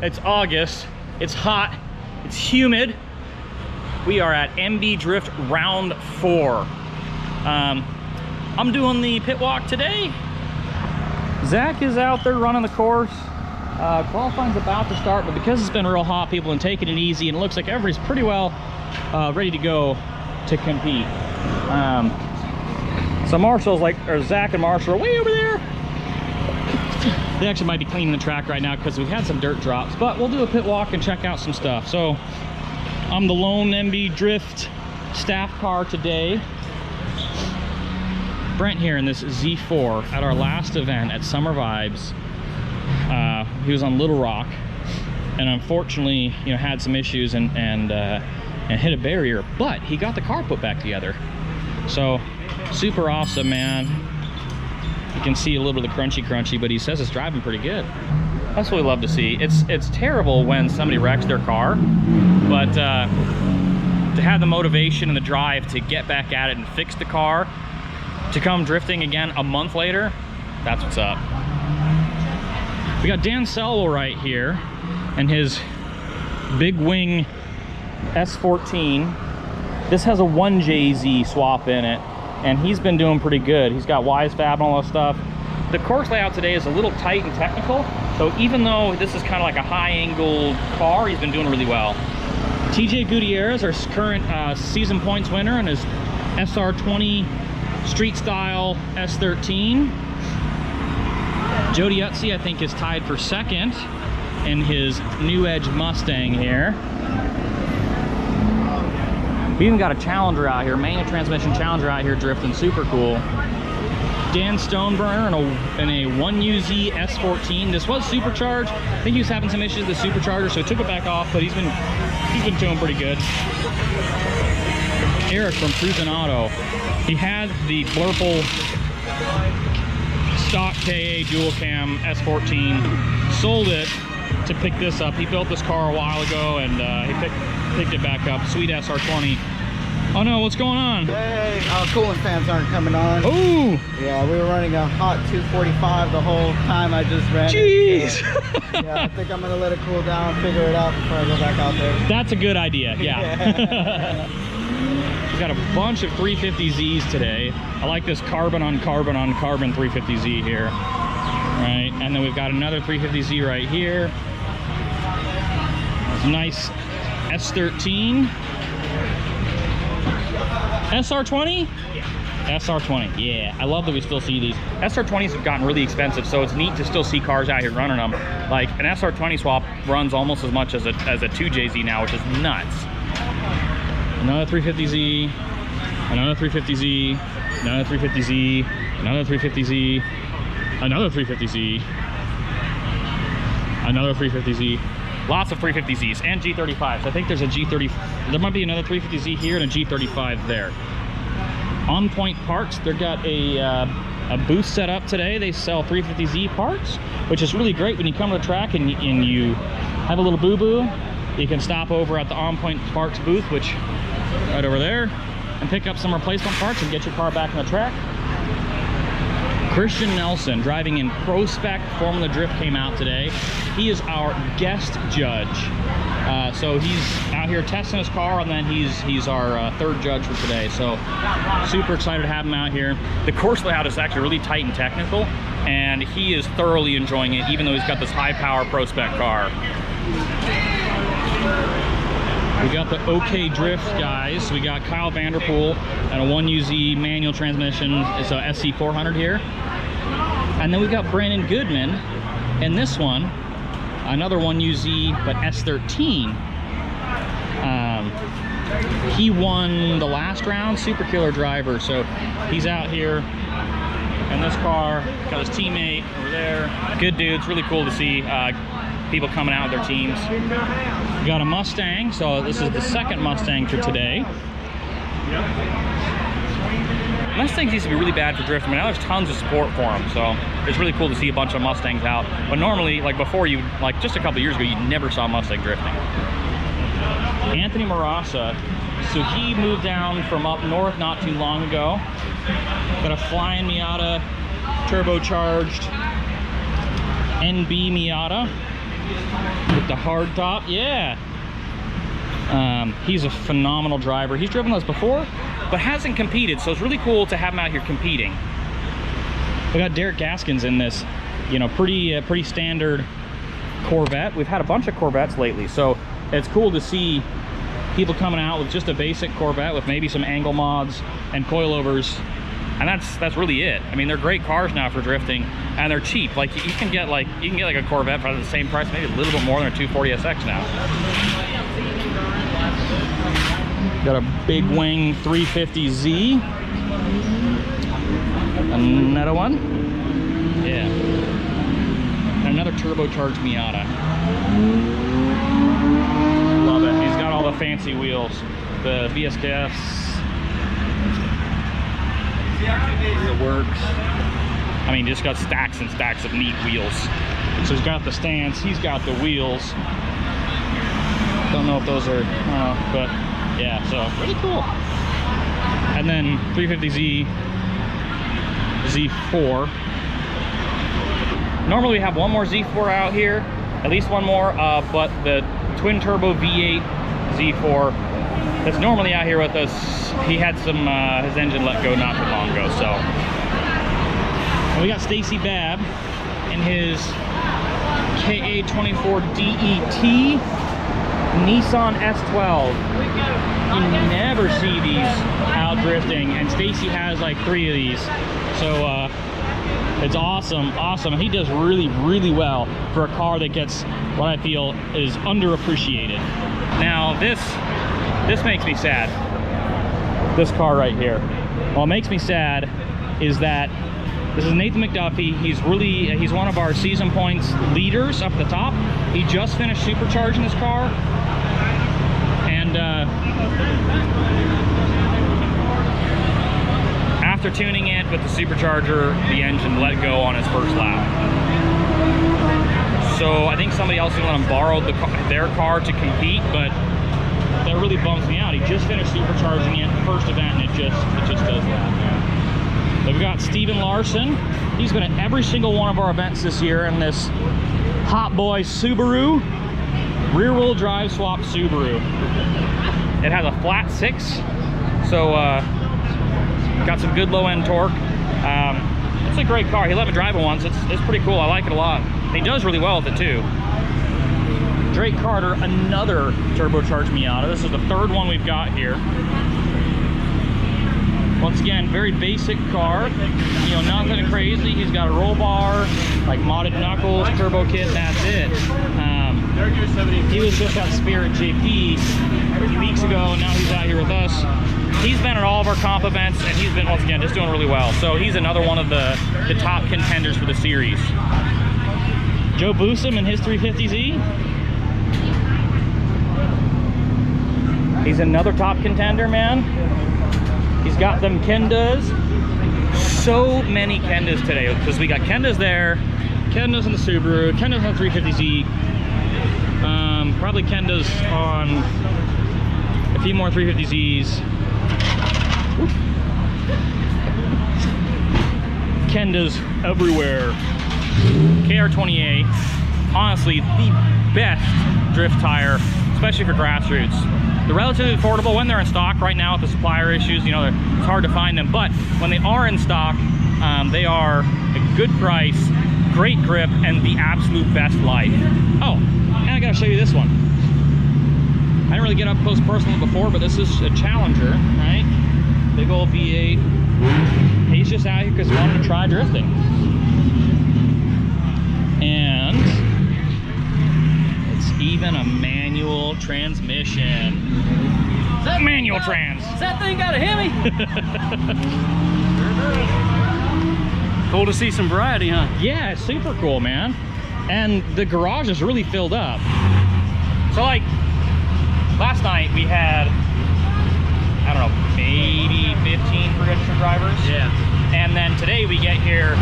It's August, it's hot, it's humid. We are at MB Drift round 4. I'm doing the pit walk today. Zach is out there running the course. Qualifying's about to start, but because it's been real hot, people have been taking it easy, and it looks like everybody's pretty well ready to go to compete. So Marshall's like, or Zach and Marshall are way over there. They actually might be cleaning the track right now because we've had some dirt drops, but we'll do a pit walk and check out some stuff. So I'm the lone MB Drift staff car today. Brent here in this Z4 at our last event at Summer Vibes. He was on Little Rock, and unfortunately, you know, had some issues and hit a barrier, but he got the car put back together. So super awesome, man. You can see a little bit of the crunchy, but he says it's driving pretty good. That's what we love to see. It's terrible when somebody wrecks their car, but to have the motivation and the drive to get back at it and fix the car, to come drifting again a month later, that's what's up. We got Dan Selwell right here and his big wing S14. This has a 1JZ swap in it, and he's been doing pretty good. He's got WiseFab and all that stuff. The course layout today is a little tight and technical, so even though this is kind of like a high-angled car, he's been doing really well. TJ Gutierrez, our current season points winner, and his SR20 street style S13. Jody Utsi, I think, is tied for second in his New Edge Mustang here. We even got a Challenger out here, manual transmission Challenger out here drifting, super cool. Dan Stoneburner in a 1UZ S14. This was supercharged. I think he was having some issues with the supercharger, so he took it back off, but he's been doing pretty good. Eric from Cruisin' Auto. He had the Blurple stock KA dual cam S14, sold it to pick this up. He built this car a while ago, and he picked it back up. Sweet SR20. Oh no, what's going on? Hey, our coolant fans aren't coming on. Oh! Yeah, we were running a hot 245 the whole time I just ran. Jeez! So, yeah, I think I'm gonna let it cool down, figure it out before I go back out there. That's a good idea, yeah. We've got a bunch of 350Zs today. I like this carbon on carbon 350Z here. Right, and then we've got another 350Z right here. Nice S13. SR20? Yeah. SR20, yeah. I love that we still see these. SR20s have gotten really expensive, so it's neat to still see cars out here running them. Like, an SR20 swap runs almost as much as a 2JZ now, which is nuts. Another 350Z, another 350Z, another 350Z, another 350Z, another 350Z, another 350Z. Lots of 350Zs and G35s. I think there's a G30, there might be another 350Z here and a G35 there. On Point Parts, they've got a booth set up today. They sell 350Z parts, which is really great when you come to the track and you have a little boo-boo. You can stop over at the On Point Parts booth, which right over there, and pick up some replacement parts and get your car back on the track. Christian Nelson, driving in Prospec Formula Drift, came out today. He is our guest judge. So he's out here testing his car, and then he's our third judge for today. So super excited to have him out here. The course layout is actually really tight and technical, and he is thoroughly enjoying it, even though he's got this high-power Prospec car. We got the OK Drift guys. We got Kyle Vanderpool and a 1UZ manual transmission. It's a SC400 here. And then we got Brandon Goodman in this one, another 1UZ, but S13. He won the last round, super killer driver. So he's out here in this car, got his teammate over there. Good dude, it's really cool to see people coming out with their teams. We got a Mustang, so this is the second Mustang for today. Mustangs used to be really bad for drifting, but now there's tons of support for them, so it's really cool to see a bunch of Mustangs out. But normally, like before, like just a couple years ago, you never saw Mustang drifting. Anthony Marassa, so he moved down from up north not too long ago. Got a flying Miata, turbocharged NB Miata. with the hard top, yeah. He's a phenomenal driver. He's driven those before, but hasn't competed, so it's really cool to have him out here competing. We got Derek Gaskins in this, you know, pretty standard Corvette. We've had a bunch of Corvettes lately, so it's cool to see people coming out with just a basic Corvette with maybe some angle mods and coilovers, and that's really it. I mean, they're great cars now for drifting, and they're cheap. Like you can get like a Corvette for the same price, maybe a little bit more than a 240SX now. Got a big wing 350Z. Another one. Yeah. And another turbocharged Miata. Love it. He's got all the fancy wheels. The BSKFs. The works. I mean, just got stacks and stacks of neat wheels. So he's got the stance, he's got the wheels. Don't know if those are, but yeah, so really cool. And then 350Z Z4. Normally we have one more Z4 out here, at least one more, but the twin turbo V8 Z4 that's normally out here with us, he had some his engine let go not too long ago. So and we got Stacy Babb in his KA24 DET Nissan S12. You never see these out drifting, and Stacy has like 3 of these, so it's awesome. He does really well for a car that gets what I feel is underappreciated. Now this makes me sad, this car right here. What makes me sad is that this is Nathan McDuffie. He's one of our season points leaders up at the top. He just finished supercharging his car, and after tuning it with the supercharger, the engine let go on his first lap. So I think somebody else let him borrow their car to compete, but that really bums me out. He just finished supercharging it, first event, and it just does that. We've got Steven Larson. He's been at every single one of our events this year in this Hot Boy Subaru, rear-wheel drive swap Subaru. It has a flat 6, so got some good low-end torque. It's a great car. He let me drive it once. It's pretty cool. I like it a lot. He does really well with it too. Drake Carter, another turbocharged Miata. This is the 3rd one we've got here. Once again, very basic car, you know, nothing crazy. He's got a roll bar, like modded knuckles, turbo kit, that's it. He was just at Spirit JP a few weeks ago, and now he's out here with us. He's been at all of our comp events, and he's been, once again, just doing really well. So he's another one of the top contenders for the series. Joe Bluesome and his 350Z. He's another top contender, man. He's got them Kendas. So many Kendas today, because we got Kendas there, Kendas on the Subaru, Kendas on the 350Z, probably Kendas on a few more 350Zs. Kendas everywhere. KR20A, honestly the best drift tire, especially for grassroots. They're relatively affordable when they're in stock. Right now with the supplier issues, you know, it's hard to find them, but when they are in stock, they are a good price, great grip, and the absolute best life. Oh, and I gotta show you this one. I didn't really get up close personal before, but this is a Challenger, right? Big old V8. He's just out here because he wanted to try drifting. And it's even a manual transmission. Manual trans. Does that thing got a Hemi? Cool to see some variety, huh? Yeah, it's super cool, man. And the garage is really filled up. So like last night we had, I don't know, maybe 15 registered drivers. Yeah. And then today we get here,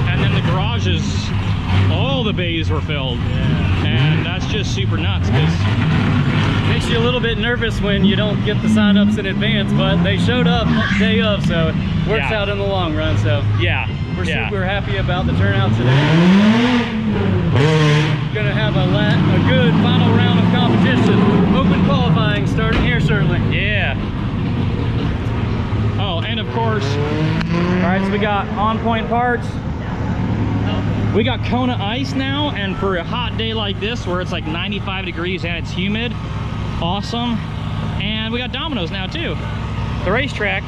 and then the garage is, all the bays were filled. Yeah. And that's just super nuts, because makes you a little bit nervous when you don't get the sign-ups in advance, but they showed up day of, so it works out in the long run. So yeah, We're Yeah. super happy about the turnout today. Gonna have a good final round of competition. Open qualifying starting here shortly. Yeah. Oh, and of course, all right, so we got on point parts. We got Kona ice now, and for a hot day like this where it's like 95 degrees and it's humid, awesome. And we got Domino's now too. The racetrack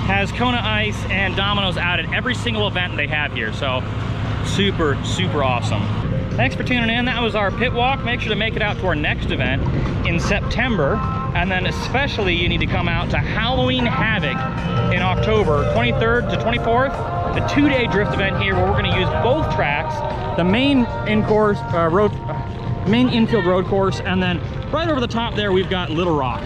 has Kona ice and Domino's out at every single event they have here, so super, super awesome. Thanks for tuning in. That was our pit walk. Make sure to make it out to our next event in September, and then especially you need to come out to Halloween Havoc in October 23rd to 24th, the 2-day drift event here where we're going to use both tracks, the main main infield road course, and then right over the top there we've got Little Rock.